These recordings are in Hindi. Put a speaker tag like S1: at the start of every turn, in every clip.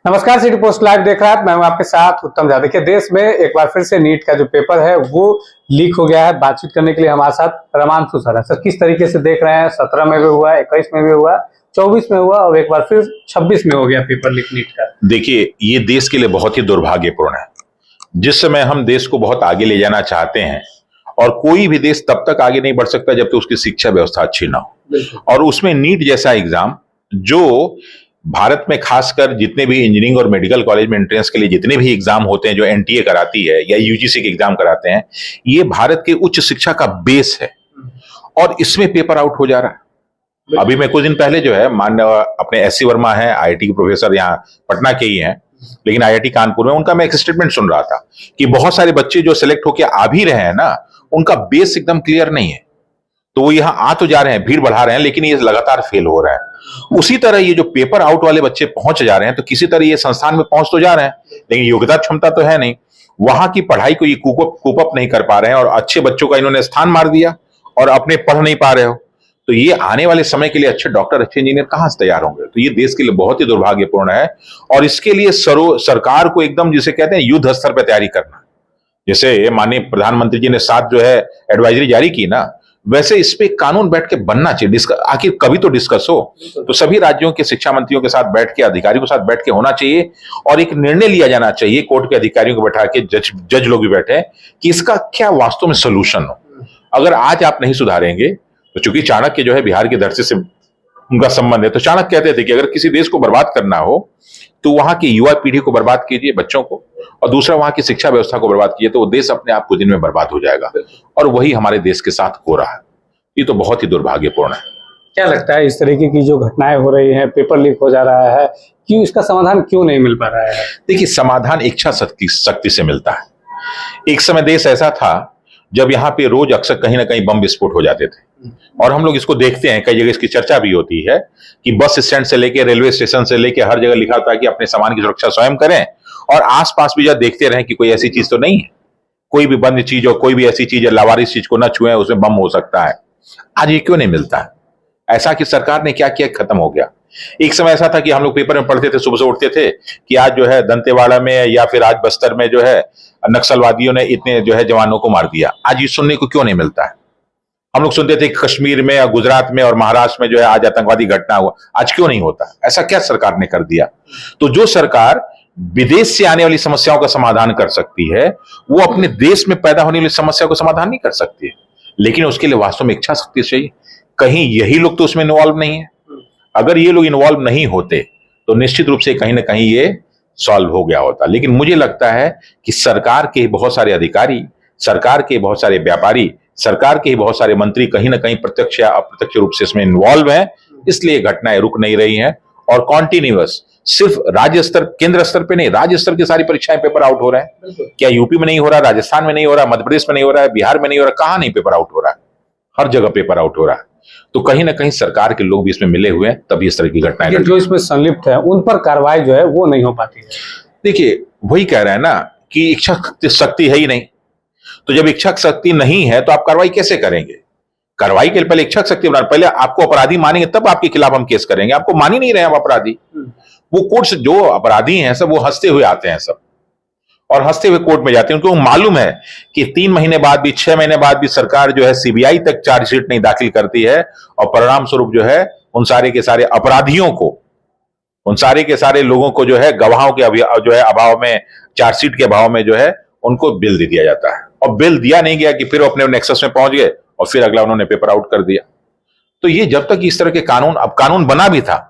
S1: नमस्कार, सिटी पोस्ट लाइव देख रहा है। मैं हूं आपके साथ उत्तम झा। देखिए, देश में एक बार फिर से नीट का जो पेपर है वो लीक हो गया है। बातचीत करने के लिए हमारे साथ रमांशु सर है। सर, किस तरीके से देख रहे हैं? 17 में भी हुआ, 21 में भी हुआ, 24 में हुआ और एक बार फिर 26 में हो गया पेपर लीक नीट का।
S2: देखिए, ये देश के लिए बहुत ही दुर्भाग्यपूर्ण है। जिस समय हम देश को बहुत आगे ले जाना चाहते हैं, और कोई भी देश तब तक आगे नहीं बढ़ सकता जब तक उसकी शिक्षा व्यवस्था अच्छी ना हो, और उसमें नीट जैसा एग्जाम जो भारत में खासकर जितने भी इंजीनियरिंग और मेडिकल कॉलेज में एंट्रेंस के लिए जितने भी एग्जाम होते हैं, जो एनटीए कराती है या यूजीसी के एग्जाम कराते हैं, ये भारत के उच्च शिक्षा का बेस है, और इसमें पेपर आउट हो जा रहा है। अभी मैं कुछ दिन पहले जो है माननीय अपने एससी वर्मा है, आईआईटी के प्रोफेसर, यहाँ पटना के ही हैं, लेकिन आईआईटी कानपुर में, उनका मैं एक स्टेटमेंट सुन रहा था कि बहुत सारे बच्चे जो सिलेक्ट होकर आ भी रहे हैं ना, उनका बेस एकदम क्लियर नहीं है, तो वो यहाँ आ तो जा रहे हैं, भीड़ बढ़ा रहे हैं, लेकिन ये लगातार फेल हो रहा है। उसी तरह ये जो पेपर आउट वाले बच्चे पहुंच जा रहे हैं, तो किसी तरह ये संस्थान में पहुंच तो जा रहे हैं, लेकिन योग्यता क्षमता तो है नहीं, वहां की पढ़ाई को ये कूप अप नहीं कर पा रहे हैं, और अच्छे बच्चों का इन्होंने स्थान मार दिया और अपने पढ़ नहीं पा रहे हो, तो ये आने वाले समय के लिए अच्छे डॉक्टर, अच्छे इंजीनियर कहां से तैयार होंगे? तो ये देश के लिए बहुत ही दुर्भाग्यपूर्ण है, और इसके लिए सरकार को एकदम, जिसे कहते हैं, युद्ध स्तर पर तैयारी करना। जैसे माननीय प्रधानमंत्री जी ने 7 जो है एडवाइजरी जारी की ना, वैसे इस पे कानून बैठ के बनना चाहिए। आखिर कभी तो डिस्कस हो, तो सभी राज्यों के शिक्षा मंत्रियों के साथ बैठ के, अधिकारियों के साथ बैठ के होना चाहिए, और एक निर्णय लिया जाना चाहिए, कोर्ट के अधिकारियों को बैठा के, जज लोग भी बैठे, कि इसका क्या वास्तव में सोल्यूशन हो। अगर आज आप नहीं सुधारेंगे, तो चूंकि चाणक्य जो है बिहार की धरती से उनका संबंध है, तो चाणक्य कहते थे कि अगर किसी देश को बर्बाद करना हो तो वहां की युवा पीढ़ी को बर्बाद कीजिए, बच्चों को, और दूसरा वहां की शिक्षा व्यवस्था को बर्बाद कीजिए, तो वो देश अपने आप कुछ दिन में बर्बाद हो जाएगा, और वही हमारे देश के साथ हो रहा है। ये तो बहुत ही दुर्भाग्यपूर्ण है।
S1: क्या लगता है, इस तरीके की जो घटनाएं हो रही हैं, पेपर लीक हो जा रहा है, क्यों इसका समाधान क्यों नहीं मिल पा रहा है?
S2: देखिए, समाधान इच्छा शक्ति से मिलता है। एक समय देश ऐसा था जब यहाँ पे रोज अक्सर कहीं ना कहीं बम विस्फोट हो जाते थे, और हम लोग इसको देखते हैं, कई जगह इसकी चर्चा भी होती है कि बस स्टैंड से लेके रेलवे स्टेशन से लेके हर जगह लिखा होता है कि अपने सामान की सुरक्षा स्वयं करें, और आसपास भी जब देखते रहें कि कोई ऐसी चीज तो नहीं है, कोई भी बंद चीज और कोई भी ऐसी चीज है, लावारिस चीज को न छुएं, उसमें बम हो सकता है। आज ये क्यों नहीं मिलता है? ऐसा कि सरकार ने क्या किया, खत्म हो गया। एक समय ऐसा था कि हम लोग पेपर में पढ़ते थे, सुबह से उठते थे कि आज जो है दंतेवाड़ा में या फिर आज बस्तर में जो है नक्सलवादियों ने इतने जो है जवानों को मार दिया। आज ये सुनने को क्यों नहीं मिलता है? हम लोग सुनते थे कि कश्मीर में और गुजरात में और महाराष्ट्र में जो है आज आतंकवादी घटना हुआ। आज क्यों नहीं होता? ऐसा क्या सरकार ने कर दिया? तो जो सरकार विदेश से आने वाली समस्याओं का समाधान कर सकती है, वो अपने देश में पैदा होने वाली समस्या को समाधान नहीं कर सकती है, लेकिन उसके लिए वास्तव में इच्छा शक्ति चाहिए। कहीं यही लोग तो उसमें इन्वॉल्व नहीं है। अगर ये लोग इन्वॉल्व नहीं होते तो निश्चित रूप से कहीं ना कहीं ये सॉल्व हो गया होता। लेकिन मुझे लगता है कि सरकार के बहुत सारे अधिकारी, सरकार के बहुत सारे व्यापारी, सरकार के बहुत सारे मंत्री कहीं ना कहीं प्रत्यक्ष या अप्रत्यक्ष रूप से इसमें इन्वॉल्व हैं, इसलिए घटनाएं रुक नहीं रही हैं, और कॉन्टिन्यूअस सिर्फ राज्य स्तर, केंद्र स्तर पे नहीं, राज्य स्तर की सारी परीक्षाएं पेपर आउट हो रहे हैं। क्या यूपी में नहीं हो रहा, राजस्थान में नहीं हो रहा, मध्य प्रदेश में नहीं हो रहा है, बिहार में नहीं हो रहा? कहां नहीं पेपर आउट हो रहा है? हर जगह पेपर आउट हो रहा है। तो कहीं ना कहीं सरकार के लोग भी इसमें मिले हुए हैं, तभी इस तरह की घटनाएं,
S1: जो इसमें संलिप्त है, उन पर कार्रवाई जो है वो नहीं हो पाती है।
S2: देखिए, वही कह रहे हैं ना कि इच्छा शक्ति है ही नहीं, तो जब इच्छा शक्ति नहीं है तो आप कार्रवाई कैसे करेंगे? कार्रवाई के लिए पहले इच्छा शक्ति बना, पहले आपको अपराधी मानेंगे तब आपके खिलाफ हम केस करेंगे। आपको मान ही नहीं रहे हम अपराधी। वो कोर्ट से जो अपराधी हैं सब, वो हंसते हुए आते हैं सब, और हंसते हुए कोर्ट में जाते हैं। उनको मालूम है कि 3 महीने बाद भी, 6 महीने बाद भी सरकार जो है सीबीआई तक चार्जशीट नहीं दाखिल करती है, और परिणाम स्वरूप जो है उन सारे के सारे अपराधियों को, उन सारे के सारे लोगों को जो है गवाहों के जो है अभाव में, चार्जशीट के अभाव में जो है उनको बेल दे दिया जाता है, और बेल दिया नहीं गया कि फिर वो अपने नेक्सस में पहुंच गए और फिर अगला उन्होंने पेपर आउट कर दिया। तो ये जब तक इस तरह के कानून, अब कानून बना भी था,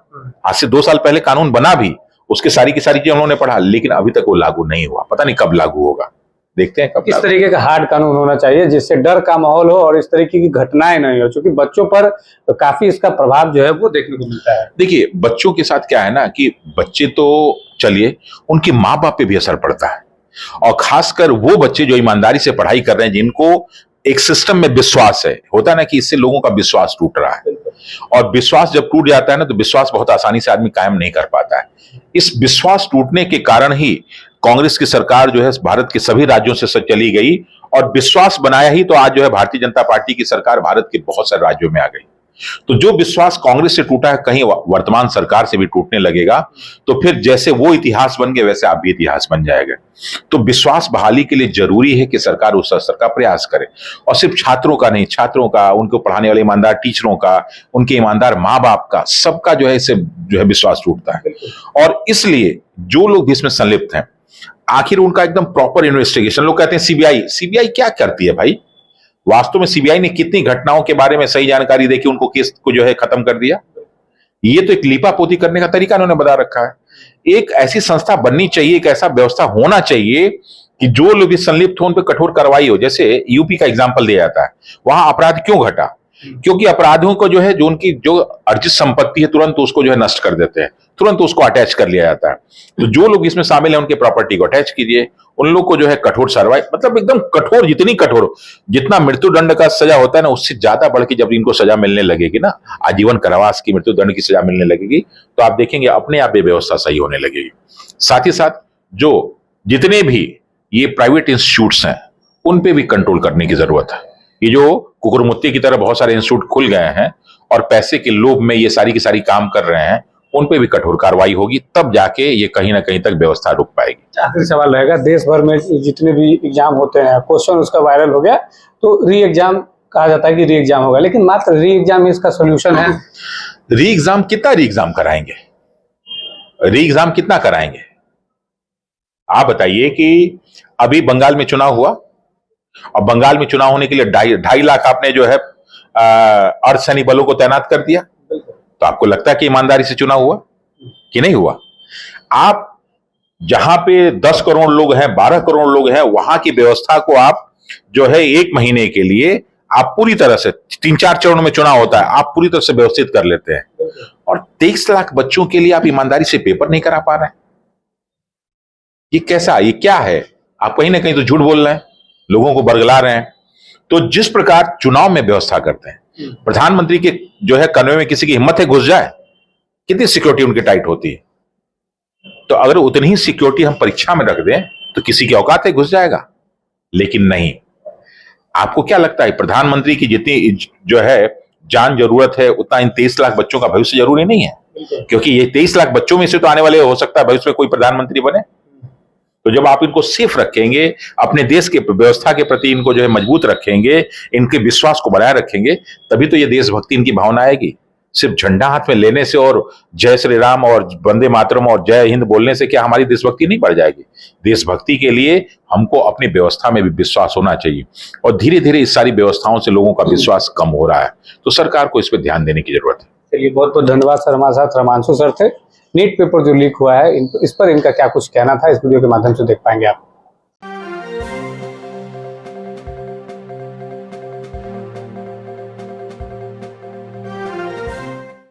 S2: आज से 2 साल पहले कानून बना भी, उसके सारी की सारी चीजें उन्होंने पढ़ा, लेकिन अभी तक वो लागू नहीं हुआ। पता नहीं कब लागू होगा, देखते हैं कब।
S1: इस तरीके का हार्ड कानून होना चाहिए जिससे डर का माहौल हो और इस तरीके की घटनाएं नहीं हो, क्योंकि बच्चों पर काफी इसका प्रभाव जो है वो देखने को मिलता है।
S2: देखिए, बच्चों के साथ क्या है ना कि बच्चे तो चलिए, उनके माँ बाप पे भी असर पड़ता है, और खासकर वो बच्चे जो ईमानदारी से पढ़ाई कर रहे हैं, जिनको एक सिस्टम में विश्वास है, होता है ना कि इससे लोगों का विश्वास टूट रहा है, और विश्वास जब टूट जाता है ना, तो विश्वास बहुत आसानी से आदमी कायम नहीं कर पाता है। इस विश्वास टूटने के कारण ही कांग्रेस की सरकार जो है भारत के सभी राज्यों से चली गई, और विश्वास बनाया ही तो आज जो है भारतीय जनता पार्टी की सरकार भारत के बहुत सारे राज्यों में आ गई। तो जो विश्वास कांग्रेस से टूटा है कहीं वर्तमान सरकार से भी टूटने लगेगा, तो फिर जैसे वो इतिहास बन गए वैसे आप भी इतिहास बन जाएगा। तो विश्वास बहाली के लिए जरूरी है कि सरकार उस स्तर का प्रयास करे, और सिर्फ छात्रों का नहीं, छात्रों का, उनको पढ़ाने वाले ईमानदार टीचरों का, उनके ईमानदार माँ बाप का, सबका जो है इससे जो है विश्वास टूटता है। और इसलिए जो लोग भी इसमें संलिप्त हैं, आखिर उनका एकदम प्रॉपर इन्वेस्टिगेशन। लोग कहते हैं सीबीआई क्या करती है भाई? वास्तव में सीबीआई ने कितनी घटनाओं के बारे में सही जानकारी देके उनको केस को जो है खत्म कर दिया? ये तो एक लीपापोती करने का तरीका उन्होंने बता रखा है। एक ऐसी संस्था बननी चाहिए, एक ऐसा व्यवस्था होना चाहिए कि जो लोग भी संलिप्त हो उन पर कठोर कार्रवाई हो। जैसे यूपी का एग्जाम्पल दिया जाता है, वहां अपराध क्यों घटा? क्योंकि अपराधियों को जो है जो उनकी जो अर्जित संपत्ति है तुरंत उसको जो है नष्ट कर देते हैं, तुरंत उसको अटैच कर लिया जाता है। तो जो लोग इसमें शामिल हैं उनके प्रॉपर्टी को अटैच कीजिए, उन लोग को जो है कठोर कार्रवाई, मतलब एकदम कठोर, जितनी कठोर, जितना मृत्युदंड का सजा होता है ना उससे ज्यादा बढ़ के जब इनको सजा मिलने लगेगी ना, आजीवन कारावास की मृत्युदंड की सजा मिलने लगेगी, तो आप देखेंगे अपने आप ये व्यवस्था सही होने लगेगी। साथ ही साथ जो जितने भी ये प्राइवेट इंस्टीट्यूट्स हैं उन पे भी कंट्रोल करने की जरूरत है। ये जो कुकुरमुत्ती की तरह बहुत सारे इंस्टीट्यूट खुल गए हैं और पैसे के लोभ में ये सारी की सारी काम कर रहे हैं, उन पे भी कठोर कार्रवाई होगी, तब जाके ये कहीं ना कहीं तक व्यवस्था रुक पाएगी।
S1: आखिरी सवाल रहेगा, देश भर में जितने भी एग्जाम होते हैं, क्वेश्चन उसका वायरल हो गया तो री एग्जाम कहा जाता है कि री एग्जाम होगा, लेकिन मात्र री एग्जाम इसका सोल्यूशन है?
S2: री एग्जाम कितना री एग्जाम कराएंगे? री एग्जाम कितना कराएंगे? आप बताइए कि अभी बंगाल में चुनाव हुआ, और बंगाल में चुनाव होने के लिए 2.5 लाख आपने जो है अर्धसैनिक बलों को तैनात कर दिया। तो आपको लगता है कि ईमानदारी से चुनाव हुआ कि नहीं हुआ? आप जहां पे 10 करोड़ लोग हैं, 12 करोड़ लोग हैं, वहां की व्यवस्था को आप जो है 1 महीने के लिए आप पूरी तरह से, 3-4 चरणों में चुनाव होता है, आप पूरी तरह से व्यवस्थित कर लेते हैं, और 23 लाख बच्चों के लिए आप ईमानदारी से पेपर नहीं करा पा रहे हैं। ये कैसा, ये क्या है? आप कहीं ना कहीं तो झूठ बोल रहे हैं, लोगों को बरगला रहे हैं। तो जिस प्रकार चुनाव में व्यवस्था करते हैं, प्रधानमंत्री के जो है कन्वे में किसी की हिम्मत है घुस जाए, कितनी सिक्योरिटी उनकी टाइट होती है। तो अगर उतनी ही सिक्योरिटी हम परीक्षा में रख दें तो किसी की औकात है घुस जाएगा, लेकिन नहीं। आपको क्या लगता है प्रधानमंत्री की जितनी जो है जान जरूरत है उतना इन 23 लाख बच्चों का भविष्य जरूरी नहीं है? क्योंकि ये 23 लाख बच्चों में से तो आने वाले हो सकता है भविष्य में कोई प्रधानमंत्री बने। तो जब आप इनको सेफ रखेंगे, अपने देश के व्यवस्था के प्रति इनको जो है मजबूत रखेंगे, इनके विश्वास को बनाए रखेंगे, तभी तो ये देशभक्ति इनकी भावना आएगी। सिर्फ झंडा हाथ में लेने से और जय श्री राम और वंदे मातरम और जय हिंद बोलने से क्या हमारी देशभक्ति नहीं बढ़ जाएगी? देशभक्ति के लिए हमको अपनी व्यवस्था में भी विश्वास होना चाहिए, और धीरे धीरे इस सारी व्यवस्थाओं से लोगों का विश्वास कम हो रहा है, तो सरकार को इस पर ध्यान देने की जरूरत है।
S1: चलिए, बहुत बहुत धन्यवाद सर। हमारे साथ रमांशु सर थे। नीट पेपर जो लीक हुआ है इस पर इनका क्या कुछ कहना था, इस वीडियो के माध्यम से देख पाएंगे आप।